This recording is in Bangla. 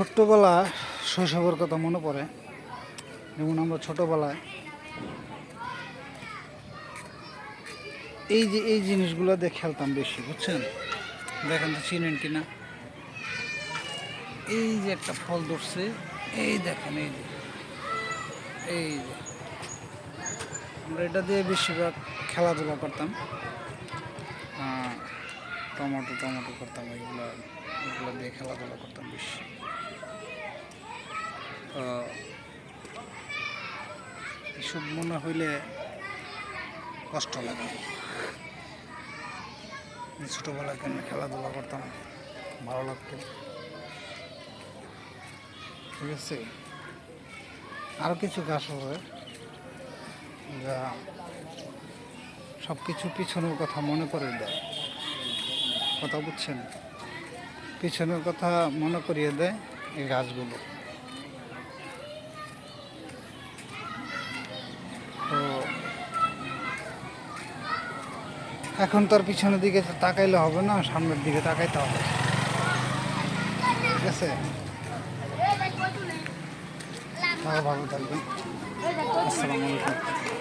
ছোট্টবেলায় শৈশবের কথা মনে পড়ে। যেমন আমরা ছোটবেলায় এই জিনিসগুলো দিয়ে খেলতাম বেশি, বুঝছেন? দেখেন তো চিনেন কিনা, এই যে একটা ফল ধরছে, এই দেখেন, এই যে আমরা এটা দিয়ে বেশিরভাগ খেলাধুলা করতাম। টমেটো টমেটো করতাম, এগুলো এগুলো দিয়ে খেলাধুলা করতাম বেশি। তো এসব মনে হইলে কষ্ট লাগে। ছোটোবেলায় কেন খেলাধুলা করতাম, ভালো লাগতো। ঠিক আছে, আরও কিছু গাছ হবে যা সব কিছু পিছনের কথা মনে করে দেয়। কথা বুঝছেন? পিছনের কথা মনে করিয়ে দেয় এই গাছগুলো। তো এখন তার পিছনের দিকে তাকাইলে হবে না, সামনের দিকে তাকাইতে হবে। ঠিক আছে, ভালো থাকবেন। আসসালামু আলাইকুম।